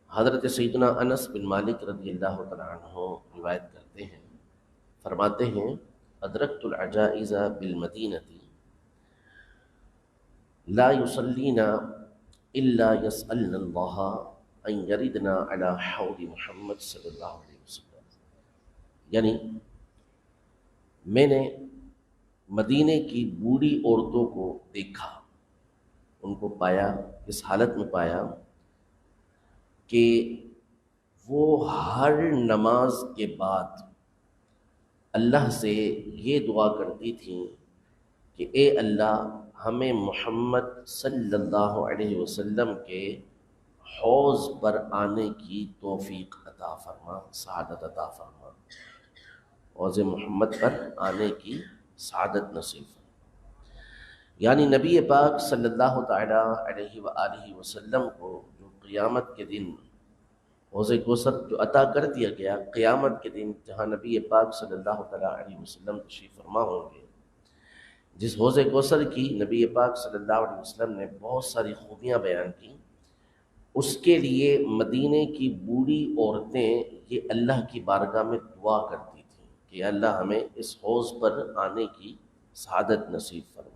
حضرت سیدنا انس بن مالک رضی اللہ تعالیٰ عنہ روایت کرتے ہیں، فرماتے ہیں ادرکت العجائز بالمدینۃ لا یصلینا الا یسألن اللہ ان یردنا علی حوض محمد صلی اللہ علیہ وسلم، یعنی میں نے مدینے کی بوڑھی عورتوں کو دیکھا، ان کو پایا، اس حالت میں پایا کہ وہ ہر نماز کے بعد اللہ سے یہ دعا کرتی تھیں کہ اے اللہ ہمیں محمد صلی اللہ علیہ وسلم کے حوض پر آنے کی توفیق عطا فرما، سعادت عطا فرما، حوض محمد پر آنے کی سعادت نصیب فرما۔ یعنی نبی پاک صلی اللہ تعالیٰ علیہ وآلہ وسلم کو جو قیامت کے دن حوض کوثر جو عطا کر دیا گیا، قیامت کے دن جہاں نبی پاک صلی اللہ تعالیٰ علیہ وسلم تشریف فرما ہوں گے، جس حوض کوثر کی نبی پاک صلی اللہ علیہ وسلم نے بہت ساری خوبیاں بیان کی، اس کے لیے مدینے کی بوڑھی عورتیں یہ اللہ کی بارگاہ میں دعا کرتی تھیں کہ اللہ ہمیں اس حوض پر آنے کی سعادت نصیب فرما۔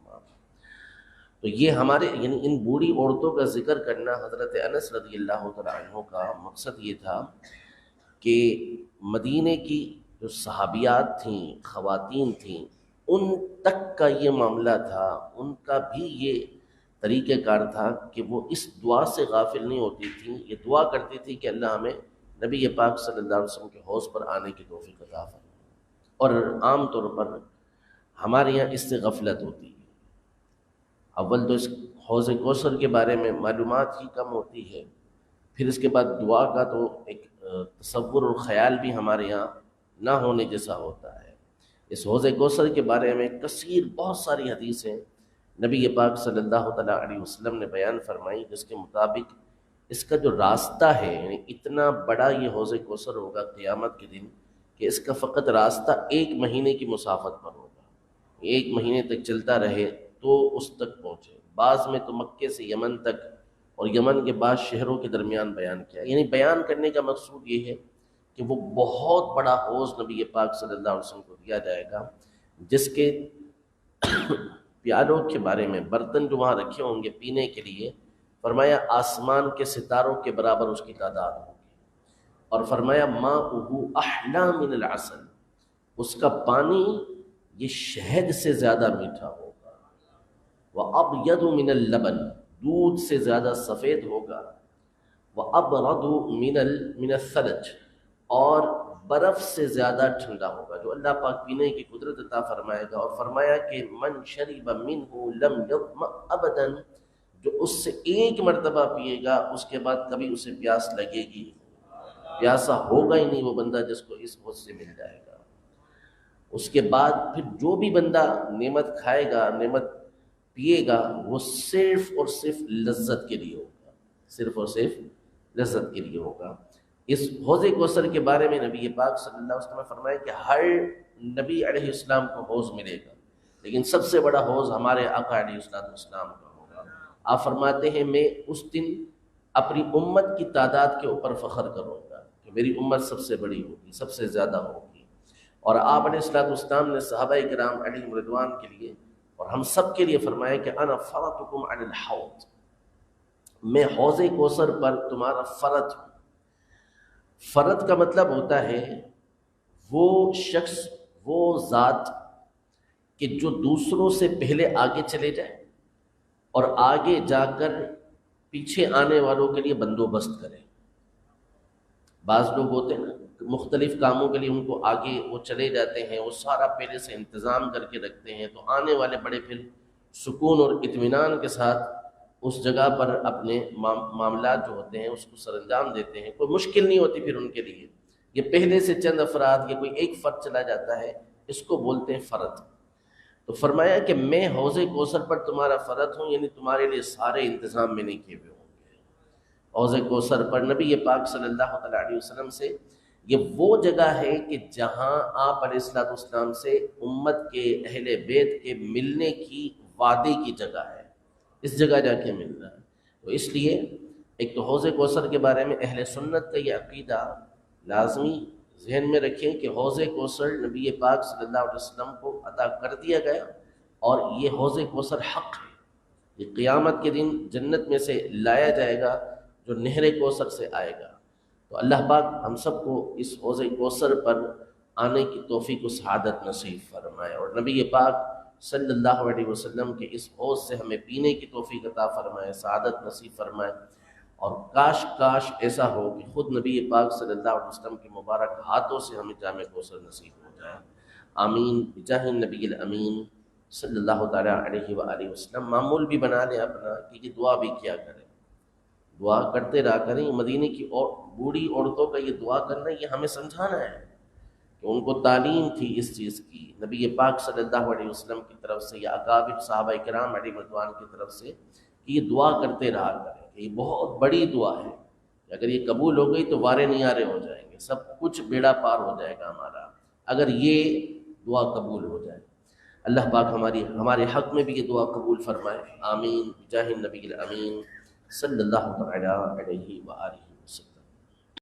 تو یہ ہمارے یعنی ان بوڑھی عورتوں کا ذکر کرنا حضرت انس رضی اللہ تعالیٰ عنہ کا مقصد یہ تھا کہ مدینے کی جو صحابیات تھیں، خواتین تھیں، ان تک کا یہ معاملہ تھا، ان کا بھی یہ طریقہ کار تھا کہ وہ اس دعا سے غافل نہیں ہوتی تھیں، یہ دعا کرتی تھی کہ اللہ ہمیں نبی پاک صلی اللہ علیہ وسلم کے حوض پر آنے کی توفیق عطا فرمائے۔ اور عام طور پر ہمارے یہاں اس سے غفلت ہوتی ہے، اول تو اس حوض کوثر کے بارے میں معلومات ہی کم ہوتی ہے، پھر اس کے بعد دعا کا تو ایک تصور اور خیال بھی ہمارے یہاں نہ ہونے جیسا ہوتا ہے۔ اس حوض کوثر کے بارے میں کثیر بہت ساری حدیثیں نبی پاک صلی اللہ تعالیٰ علیہ وسلم نے بیان فرمائی، جس کے مطابق اس کا جو راستہ ہے، یعنی اتنا بڑا یہ حوض کوثر ہوگا قیامت کے دن کہ اس کا فقط راستہ 1 مہینے کی مسافت پر ہوگا، 1 مہینے تک چلتا رہے تو اس تک پہنچے۔ بعض میں تو مکے سے یمن تک اور یمن کے بعد شہروں کے درمیان بیان کیا، یعنی بیان کرنے کا مقصود یہ ہے کہ وہ بہت بڑا حوض نبی پاک صلی اللہ علیہ وسلم کو دیا جائے گا، جس کے پیالوں کے بارے میں، برتن جو وہاں رکھے ہوں گے پینے کے لیے، فرمایا آسمان کے ستاروں کے برابر اس کی تعداد ہوگی، اور فرمایا ماؤہ احلی من العسل، اس کا پانی یہ شہد سے زیادہ میٹھا ہوگا، وَأَبْيَضُ مِنَ اللَّبَنِ، دودھ سے زیادہ سفید ہوگا، وَأَبْرَدُ مِنَ الثَّلْجِ، اور برف سے زیادہ ٹھنڈا ہوگا، جو اللہ پاک پینے کی قدرت عطا فرمائے گا۔ اور فرمایا کہ من شرب منہ لم یظمأ ابدا، جو اس سے 1 مرتبہ پیے گا اس کے بعد کبھی اسے پیاس لگے گی، پیاسا ہوگا ہی نہیں وہ بندہ جس کو اس حوض سے مل جائے گا۔ اس کے بعد پھر جو بھی بندہ نعمت کھائے گا، نعمت پیے گا، وہ صرف اور صرف لذت کے لیے ہوگا، صرف اور صرف لذت کے لیے ہوگا۔ اس حوض کوثر کے بارے میں نبی پاک صلی اللہ علیہ وسلم نے فرمایا کہ ہر نبی علیہ السلام کو حوض ملے گا، لیکن سب سے بڑا حوض ہمارے آقا علیہ السلام کا ہوگا۔ آپ فرماتے ہیں میں اس دن اپنی امت کی تعداد کے اوپر فخر کروں گا کہ میری امت سب سے بڑی ہوگی، سب سے زیادہ ہوگی۔ اور آپ علیہ السلام نے صحابہ کرام علیہم رضوان کے لیے اور ہم سب کے لیے فرمایا کہ انا فرطکم علی الحوض، میں حوض کوثر پر تمہارا فرط ہوں۔ فرد کا مطلب ہوتا ہے وہ شخص، وہ ذات کہ جو دوسروں سے پہلے آگے چلے جائے اور آگے جا کر پیچھے آنے والوں کے لیے بندوبست کرے۔ بعض لوگ ہوتے ہیں نا مختلف کاموں کے لیے ان کو آگے وہ چلے جاتے ہیں، وہ سارا پہلے سے انتظام کر کے رکھتے ہیں، تو آنے والے بڑے پھر سکون اور اطمینان کے ساتھ اس جگہ پر اپنے معاملات جو ہوتے ہیں اس کو سر انجام دیتے ہیں، کوئی مشکل نہیں ہوتی پھر ان کے لیے۔ یہ پہلے سے چند افراد یا کوئی ایک فرد چلا جاتا ہے، اس کو بولتے ہیں فرد۔ تو فرمایا کہ میں حوض کوثر پر تمہارا فرد ہوں، یعنی تمہارے لیے سارے انتظام میں نہیں کیے ہوئے ہوں گے۔ حوض کوثر پر نبی پاک صلی اللہ علیہ وسلم سے یہ وہ جگہ ہے کہ جہاں آپ علیہ السلام سے امت کے اہل بیت کے ملنے کی وعدے کی جگہ ہے، اس جگہ جا کے ملنا ہے۔ تو اس لیے ایک تو حوض کوثر کے بارے میں اہل سنت کا یہ عقیدہ لازمی ذہن میں رکھیں کہ حوض کوثر نبی پاک صلی اللہ علیہ وسلم کو عطا کر دیا گیا، اور یہ حوض کوثر حق ہے، یہ قیامت کے دن جنت میں سے لایا جائے گا جو نہر کوثر سے آئے گا۔ تو اللہ پاک ہم سب کو اس حوض کوثر پر آنے کی توفیق و سعادت نصیب فرمائے، اور نبی پاک صلی اللہ علیہ وسلم کے اس حوض سے ہمیں پینے کی توفیق عطا فرمائے، سعادت نصیب فرمائے۔ اور کاش ایسا ہو کہ خود نبی پاک صلی اللہ علیہ وسلم کے مبارک ہاتھوں سے ہمیں جام کوثر نصیب ہو جائے۔ آمین بجاہ النبی الامین صلی اللہ تعالیٰ علیہ وآلہ وسلم۔ معمول بھی بنا لیں اپنا کہ یہ دعا بھی کیا کریں، دعا کرتے رہا کریں۔ مدینے کی بوڑھی عورتوں کا یہ دعا کرنا، یہ ہمیں سمجھانا ہے کہ ان کو تعلیم تھی اس چیز کی، نبی پاک صلی اللہ علیہ وسلم کی طرف سے یا اکابر صحابہ کرام علیہ رضوان کی طرف سے، کہ یہ دعا کرتے رہا کریں۔ یہ بہت بڑی دعا ہے کہ اگر یہ قبول ہو گئی تو وارے نیارے ہو جائیں گے، سب کچھ بیڑا پار ہو جائے گا ہمارا، اگر یہ دعا قبول ہو جائے۔ اللہ پاک ہمارے حق میں بھی یہ دعا قبول فرمائے، آمین بجاہ النبی الامین صلی اللہ تعالیٰ علیہ وآلہ